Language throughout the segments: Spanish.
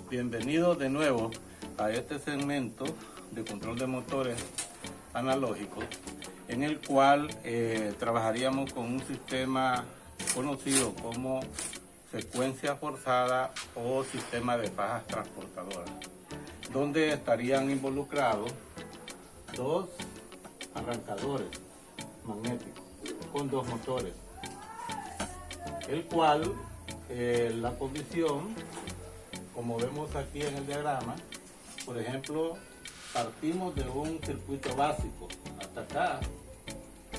Bienvenidos de nuevo a este segmento de control de motores analógicos, en el cual trabajaríamos con un sistema conocido como secuencia forzada o sistema de fajas transportadoras, donde estarían involucrados dos arrancadores magnéticos con dos motores, el cual la condición, como vemos aquí en el diagrama, por ejemplo, partimos de un circuito básico. Hasta acá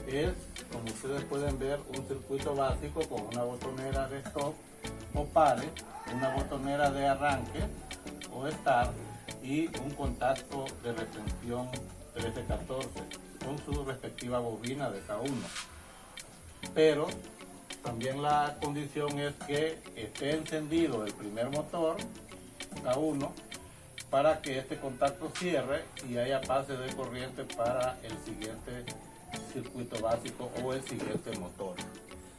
es, como ustedes pueden ver, un circuito básico con una botonera de stop o pare, una botonera de arranque o start y un contacto de retención 1314 con su respectiva bobina de K1. Pero también la condición es que esté encendido el primer motor K1 para que este contacto cierre y haya pase de corriente para el siguiente circuito básico o el siguiente motor,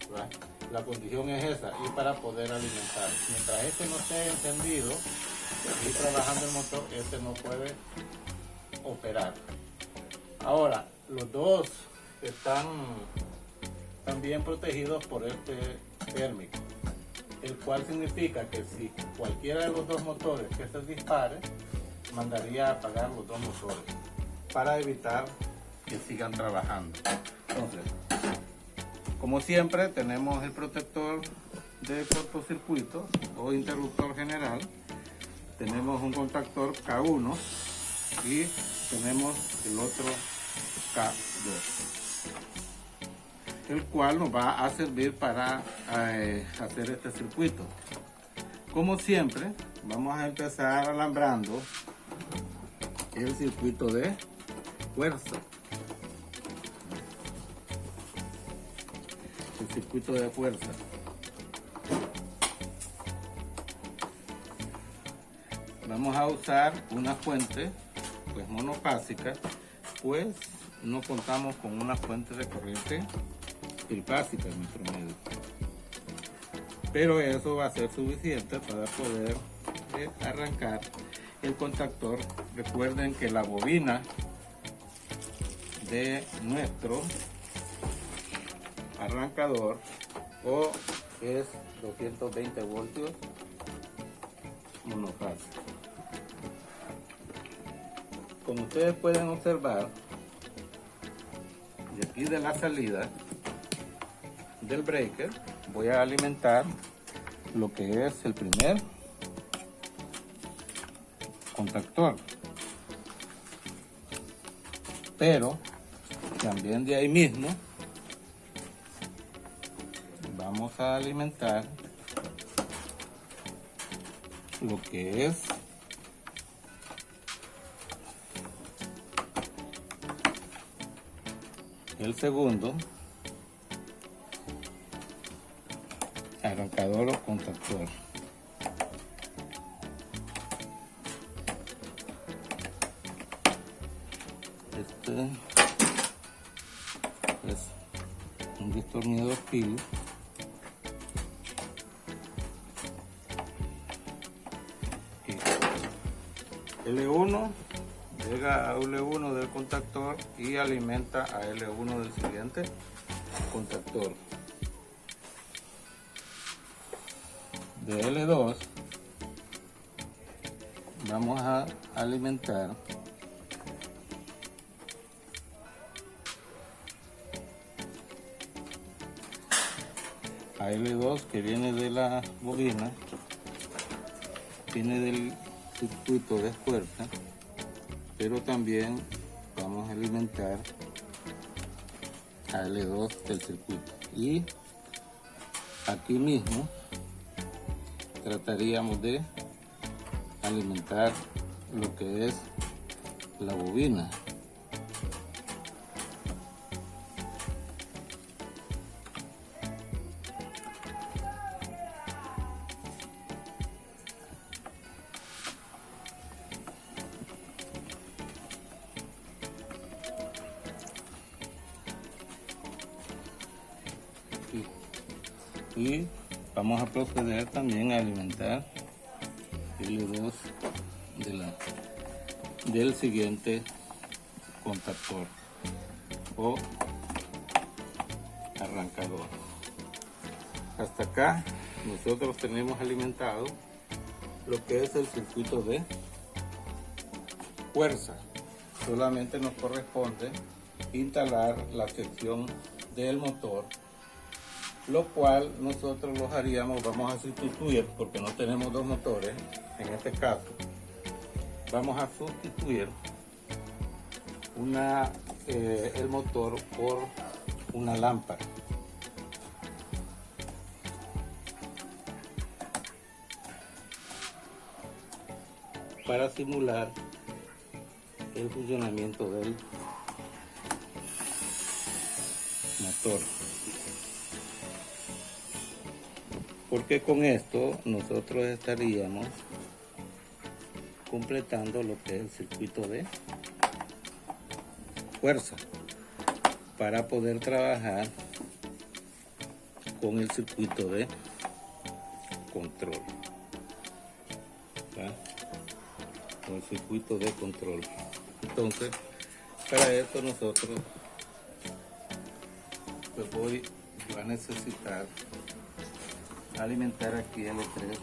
¿verdad? La condición es esa, y para poder alimentar. Mientras este no esté encendido y trabajando el motor, este no puede operar. Ahora, los dos están también protegidos por este térmico, el cual significa que si cualquiera de los dos motores que se dispare, mandaría a apagar los dos motores para evitar que sigan trabajando. Entonces, como siempre, tenemos el protector de cortocircuito o interruptor general, tenemos un contactor K1 y tenemos el otro K2, el cual nos va a servir para hacer este circuito. Como siempre, vamos a empezar alambrando el circuito de fuerza. El circuito de fuerza. Vamos a usar una fuente pues monofásica, pues no contamos con una fuente de corriente trifásica en nuestro medio, pero eso va a ser suficiente para poder arrancar el contactor. Recuerden que la bobina de nuestro arrancador es 220 voltios monofásico. Como ustedes pueden observar, de aquí de la salida del breaker voy a alimentar lo que es el primer contactor, pero también de ahí mismo vamos a alimentar lo que es el segundo arrancador o contactor. Este es un destornillador Phillips. L1 llega a L1 del contactor y alimenta a L1 del siguiente contactor. De L2 vamos a alimentar a L2 que viene de la bobina, viene del circuito de fuerza, pero también vamos a alimentar a L2 del circuito, y aquí mismo trataríamos de alimentar lo que es la bobina. Y vamos a proceder también a alimentar L2 del siguiente contactor o arrancador. Hasta acá nosotros tenemos alimentado lo que es el circuito de fuerza. Solamente nos corresponde instalar la sección del motor, lo cual nosotros los haríamos, vamos a sustituir, porque no tenemos dos motores en este caso, vamos a sustituir el motor por una lámpara. Para simular el funcionamiento del motor, porque con esto nosotros estaríamos completando lo que es el circuito de fuerza para poder trabajar con el circuito de control, ¿verdad? Con el circuito de control. Entonces, para esto nosotros pues voy a necesitar alimentar aquí el E3.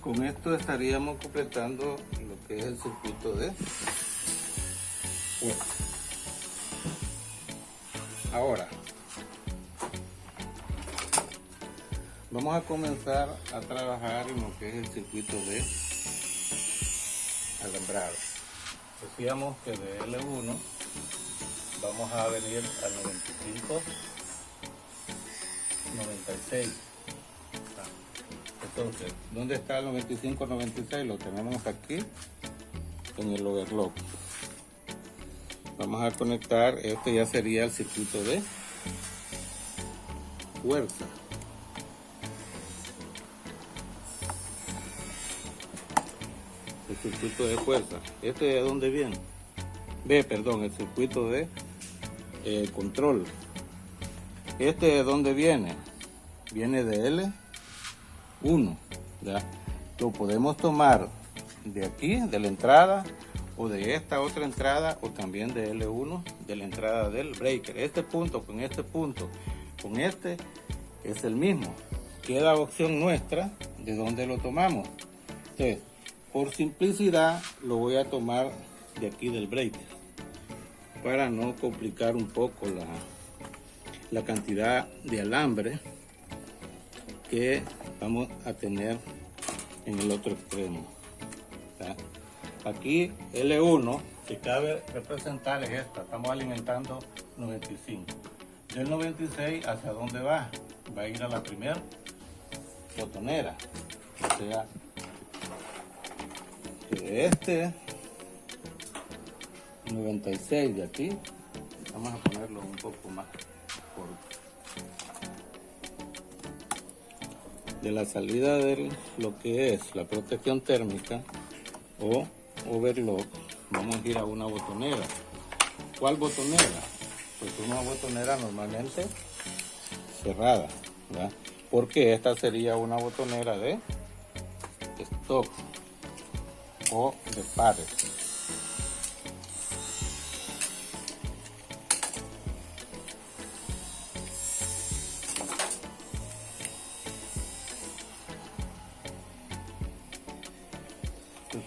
Con esto estaríamos completando lo que es el circuito de fuerza. Ahora vamos a comenzar a trabajar en lo que es el circuito de alambrado. Decíamos que de L1 vamos a venir al 95, 96. Entonces, ¿dónde está el 95-96? Lo tenemos aquí en el overlock. Vamos a conectar, este ya sería el circuito de fuerza. El circuito de fuerza. ¿Este de dónde viene? El circuito de control. ¿Este de dónde viene? Viene de L1, ¿ya? Lo podemos tomar de aquí, de la entrada, o de esta otra entrada, o también de L1, de la entrada del breaker. Este punto con este es el mismo. Queda opción nuestra de dónde lo tomamos. Entonces, por simplicidad, lo voy a tomar de aquí del breaker, para no complicar un poco la cantidad de alambre que vamos a tener en el otro extremo, ¿tá? Aquí L1 que cabe representar es esta, estamos alimentando 95. Del 96 hacia dónde va a ir a la primera botonera, o sea que este 96 de aquí vamos a ponerlo un poco más corto. De la salida de lo que es la protección térmica o overlock, vamos a ir a una botonera. ¿Cuál botonera? Pues una botonera normalmente cerrada, ¿verdad? Porque esta sería una botonera de stock o de pares.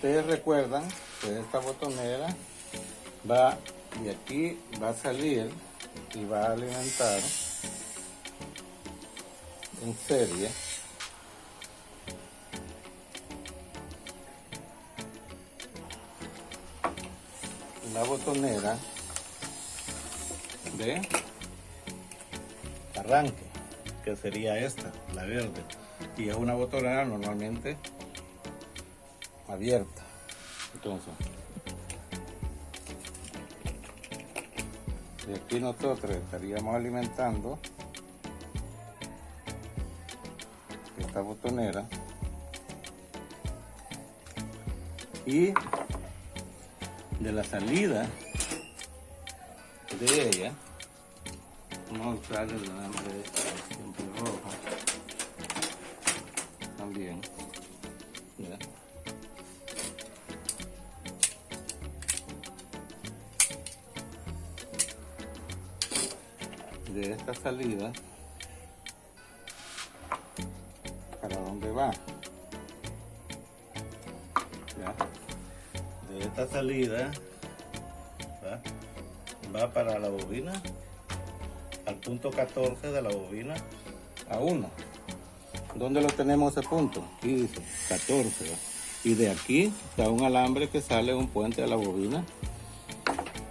ustedes recuerdan, pues esta botonera va de aquí, va a salir y va a alimentar en serie la botonera de arranque, que sería esta, la verde, y es una botonera normalmente abierta. Entonces, y aquí nosotros estaríamos alimentando esta botonera y de la salida de ella vamos a usar el alambre siempre rojo también. ¿Ya? De esta salida, ¿para dónde va? ¿Ya? De esta salida va para la bobina, al punto 14 de la bobina a 1. ¿Dónde lo tenemos ese punto? Aquí dice 14. ¿Va? Y de aquí está un alambre que sale un puente de la bobina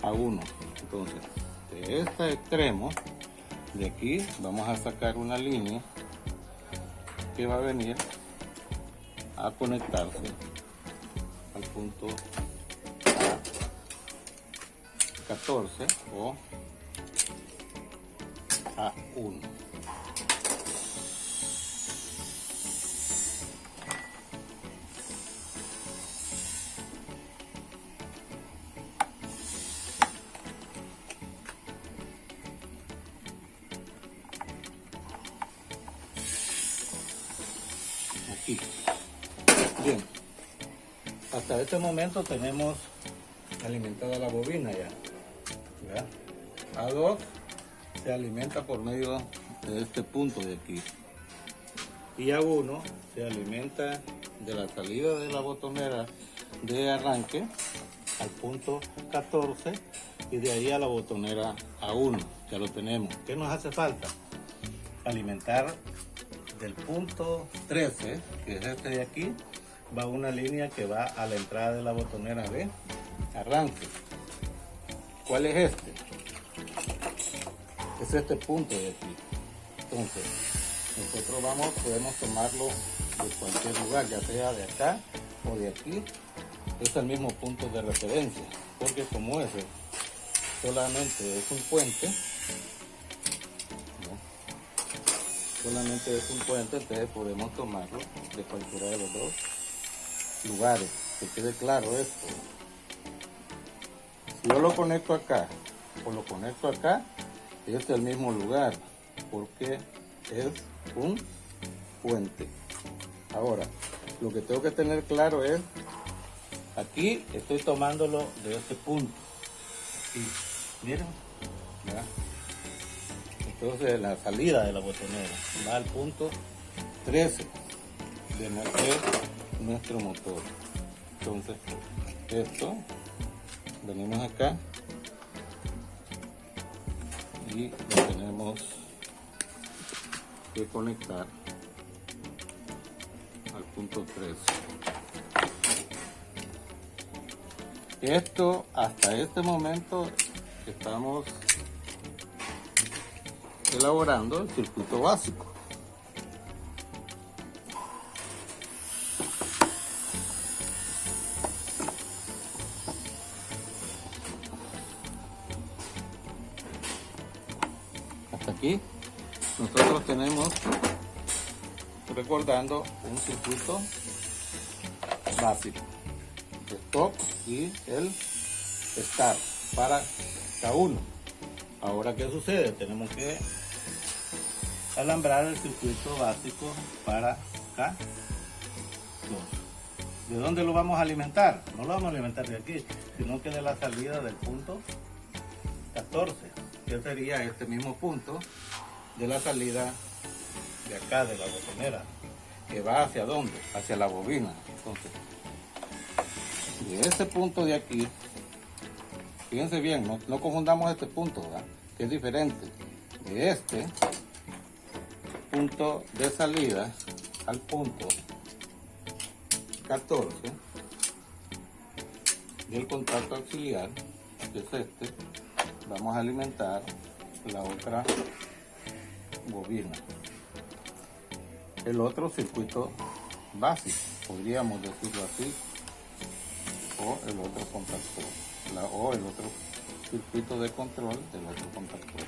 a 1. Entonces, de este extremo, de aquí vamos a sacar una línea que va a venir a conectarse al punto 14 o A1. Aquí. Bien, hasta este momento tenemos alimentada la bobina ya. A2 se alimenta por medio de este punto de aquí y A1 se alimenta de la salida de la botonera de arranque al punto 14 y de ahí a la botonera A1. Ya lo tenemos. ¿Qué nos hace falta? Alimentar del punto 13, que es este de aquí, va una línea que va a la entrada de la botonera de arranque. ¿Cuál es este? Es este punto de aquí. Entonces, nosotros podemos tomarlo de cualquier lugar, ya sea de acá o de aquí. Es el mismo punto de referencia, porque como ese solamente es un puente, entonces podemos tomarlo de cualquiera de los dos lugares. Que quede claro esto. Si yo lo conecto acá o lo conecto acá, es el mismo lugar, porque es un puente. Ahora, lo que tengo que tener claro es, aquí estoy tomándolo de este punto. Y miren, ¿verdad? Entonces la salida de la botonera va al punto 13 de nuestro motor. Entonces, esto, venimos acá y lo tenemos que conectar al punto 13. Esto, hasta este momento, estamos elaborando el circuito básico. Hasta aquí nosotros tenemos, recordando, un circuito básico, stop y el start para cada uno. Ahora, ¿qué sucede? Tenemos que alambrar el circuito básico para K2. ¿De dónde lo vamos a alimentar? No lo vamos a alimentar de aquí, sino que de la salida del punto 14, que sería este mismo punto de la salida de acá de la botonera, que va hacia dónde, hacia la bobina. Entonces, de este punto de aquí, fíjense bien, no confundamos este punto, ¿verdad? Que es diferente de este punto de salida al punto 14 y el contacto auxiliar, que es este. Vamos a alimentar la otra bobina, el otro circuito básico, podríamos decirlo así, o el otro contactor, o el otro circuito de control del otro contactor.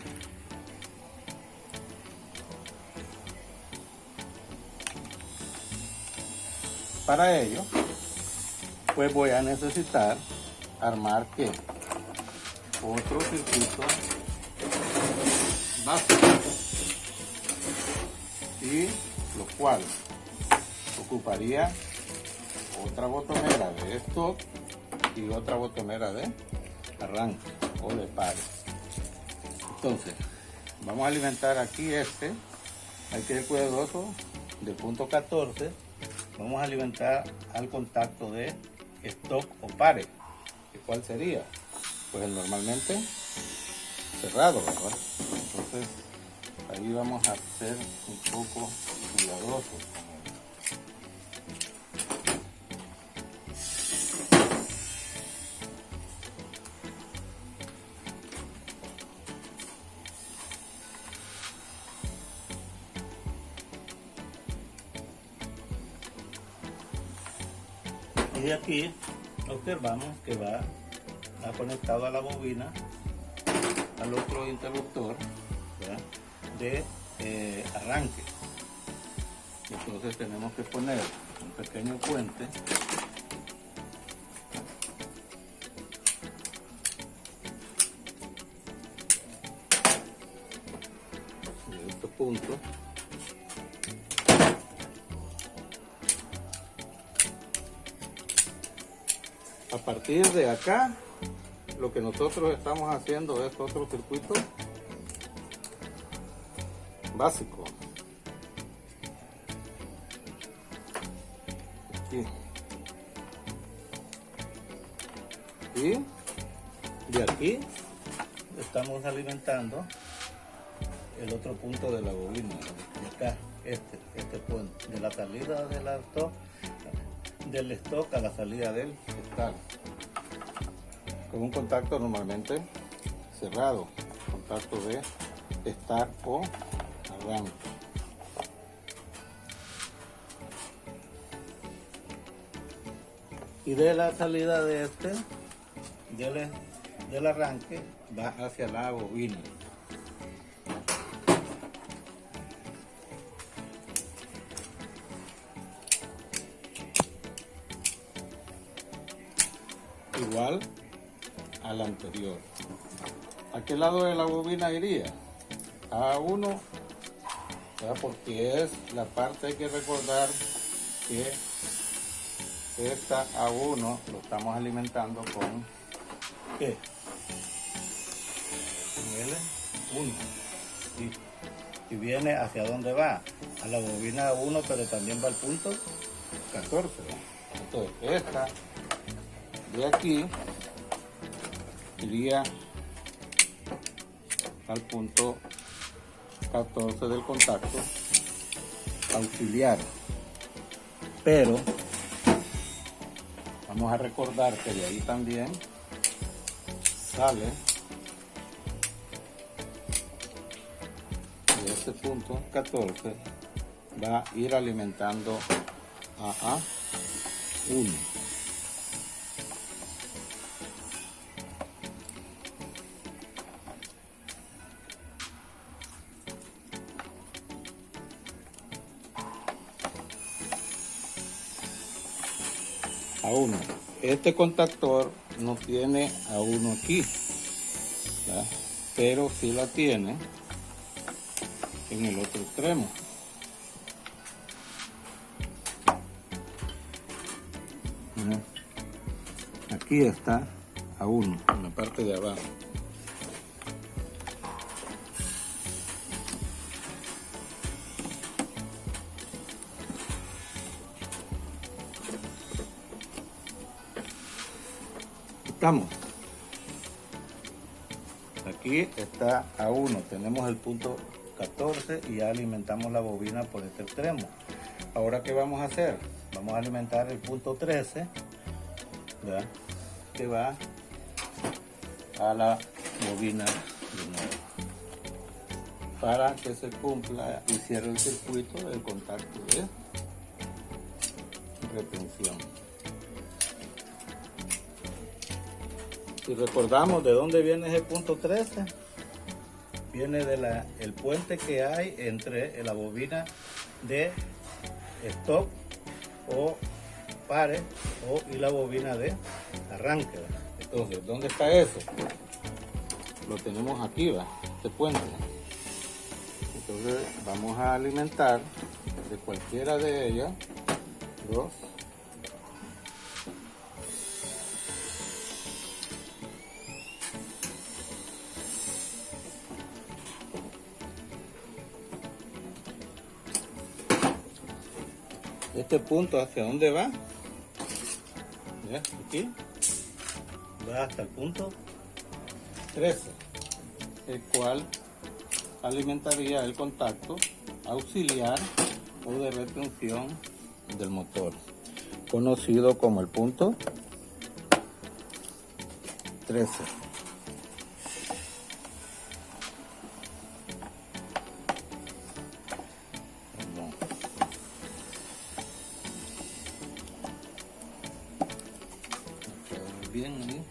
Para ello, pues voy a necesitar armar ¿qué? Otro circuito básico, y lo cual ocuparía otra botonera de stock y otra botonera de arranque o de pare. Entonces vamos a alimentar aquí este, hay que ser cuidadoso del punto 14, vamos a alimentar al contacto de stock o pare. ¿Cuál sería? Pues el normalmente cerrado, ¿verdad? Entonces ahí vamos a ser un poco cuidadosos. Y de aquí observamos que va conectado a la bobina, al otro interruptor, ¿verdad? De arranque. Entonces tenemos que poner un pequeño puente de este punto a partir de acá. Lo que nosotros estamos haciendo es otro circuito básico. Aquí. Y de aquí estamos alimentando el otro punto de la bobina. De acá, este punto. De la salida del stock a la salida del start. Con un contacto normalmente cerrado, contacto de start o arranque. Y de la salida de este, del arranque, va hacia la bobina. Igual al anterior. ¿A qué lado de la bobina iría? A uno, porque es la parte, hay que recordar que esta A1 lo estamos alimentando con ¿qué? Con L1. Y viene hacia dónde va? A la bobina A1, pero también va al punto 14. Entonces esta de aquí iría al punto 14 del contacto auxiliar, pero vamos a recordar que de ahí también sale de este punto 14, va a ir alimentando a A1. A1. Este contactor no tiene A1 aquí, ¿verdad? Pero sí la tiene en el otro extremo. ¿Verdad? Aquí está A1 en la parte de abajo. Estamos. Aquí está a 1, tenemos el punto 14 y ya alimentamos la bobina por este extremo. Ahora, ¿qué vamos a hacer? Vamos a alimentar el punto 13, ¿verdad?, que va a la bobina de nuevo, para que se cumpla y cierre el circuito del contacto de retención. Si recordamos de dónde viene ese punto 13, viene de el puente que hay entre la bobina de stop o pare y la bobina de arranque. Entonces, ¿dónde está eso? Lo tenemos aquí, ¿va?, este puente. Entonces vamos a alimentar de cualquiera de ellas dos. Este punto, ¿hacia dónde va? ¿Ya? Aquí va hasta el punto 13, el cual alimentaría el contacto auxiliar o de retención del motor, conocido como el punto 13. Bien ahí.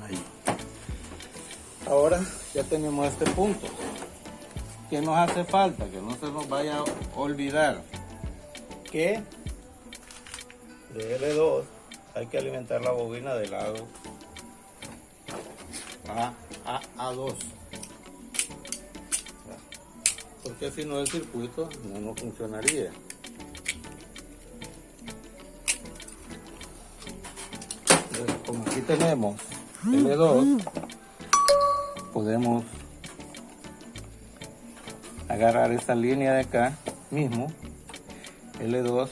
Ahí. Ahora ya tenemos este punto. ¿Qué nos hace falta? Que no se nos vaya a olvidar que de L2 hay que alimentar la bobina del lado A2, porque si no el circuito no funcionaría. Entonces, como aquí tenemos L2, podemos agarrar esta línea de acá mismo, L2,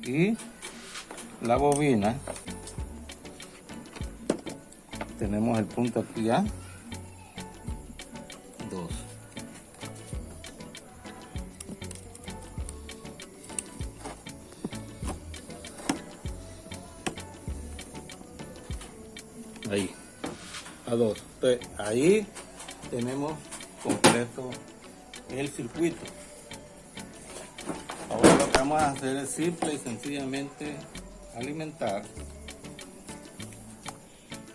y la bobina. Tenemos el punto aquí A2. Ahí, A2. Entonces, ahí tenemos completo el circuito. Ahora lo que vamos a hacer es simple y sencillamente alimentar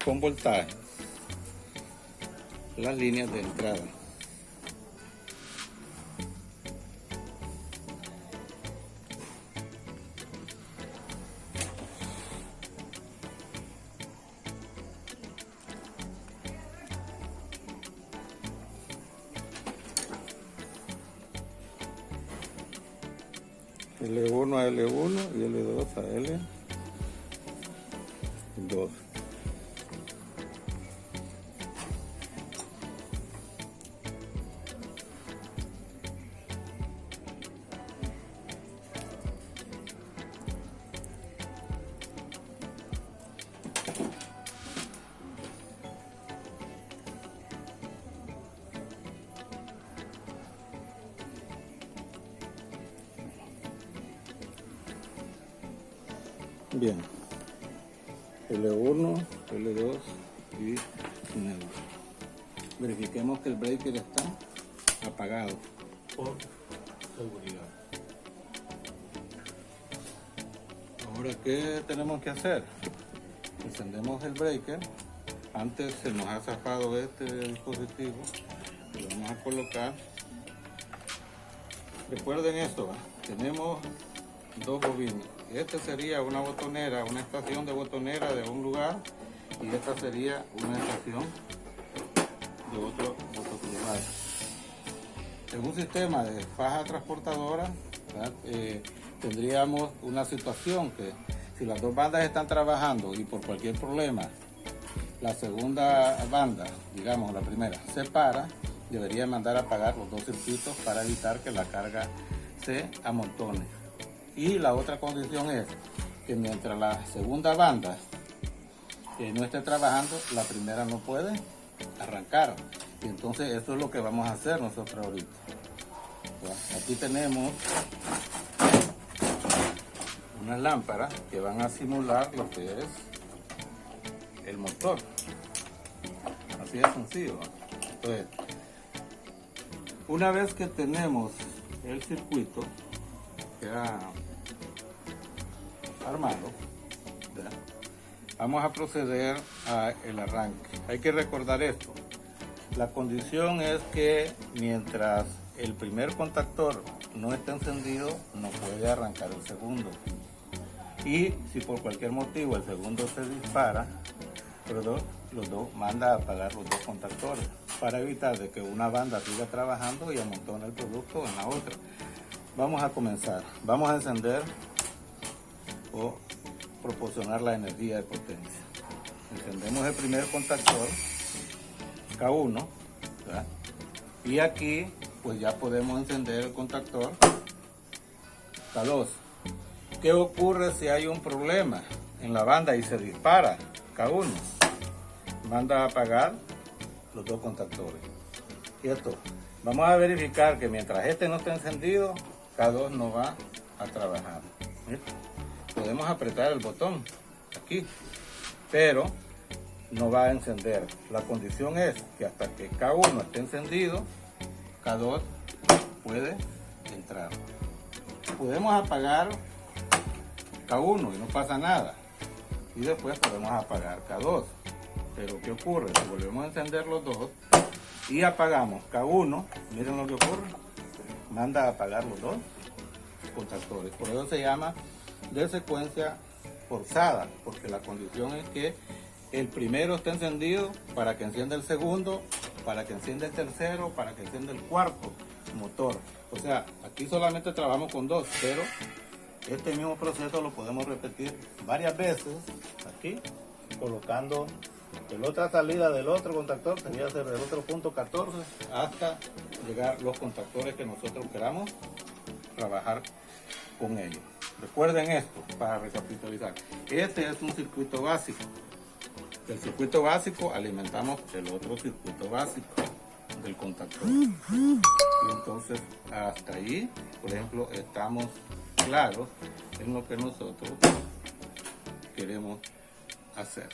con voltaje las líneas de entrada. L1 a L1 y L2 a L2. Bien, L1, L2 y neutro. Verifiquemos que el breaker está apagado por seguridad. Ahora, ¿qué tenemos que hacer? Encendemos el breaker. Antes se nos ha zafado este dispositivo, lo vamos a colocar. Recuerden esto, ¿va? Tenemos dos bobinas. Esta sería una botonera, una estación de botonera de un lugar, y esta sería una estación de otro lugar. En un sistema de faja transportadora, tendríamos una situación que Si las dos bandas están trabajando y por cualquier problema la segunda banda, digamos la primera, se para, debería mandar a apagar los dos circuitos para evitar que la carga se amontone. Y la otra condición es que mientras la segunda banda no esté trabajando, la primera no puede arrancar. Y entonces eso es lo que vamos a hacer nosotros ahorita. Bueno, aquí tenemos unas lámparas que van a simular lo que es el motor. Así de sencillo. Entonces, una vez que tenemos el circuito ya armado, ¿verdad?, vamos a proceder al arranque. Hay que recordar esto. La condición es que mientras el primer contactor no esté encendido, no puede arrancar el segundo. Y si por cualquier motivo el segundo se dispara, los dos manda a apagar los dos contactores para evitar de que una banda siga trabajando y amontone el producto en la otra. Vamos a comenzar. Vamos a encender o proporcionar la energía de potencia. Encendemos el primer contactor, K1, ¿verdad? Y aquí pues ya podemos encender el contactor K2. ¿Qué ocurre si hay un problema en la banda y se dispara K1? Manda a apagar los dos contactores. Y esto, vamos a verificar que mientras este no esté encendido, K2 no va a trabajar. ¿Listo? Podemos apretar el botón aquí, pero no va a encender. La condición es que hasta que K1 esté encendido, K2 puede entrar. Podemos apagar K1 y no pasa nada, y después podemos apagar K2. Pero ¿qué ocurre? Si volvemos a encender los dos y apagamos K1, miren lo que ocurre, manda a apagar los dos contactores. Por eso se llama de secuencia forzada, porque la condición es que el primero esté encendido para que encienda el segundo, para que encienda el tercero, para que encienda el cuarto motor. O sea, aquí solamente trabajamos con dos, pero este mismo proceso lo podemos repetir varias veces aquí, colocando la otra salida del otro contactor, sería desde el otro punto 14 hasta llegar los contactores que nosotros queramos trabajar con ellos. Recuerden esto para recapitalizar. Este es un circuito básico. Del circuito básico alimentamos el otro circuito básico del contactor. Y entonces hasta ahí, por ejemplo, estamos claros en lo que nosotros queremos hacer.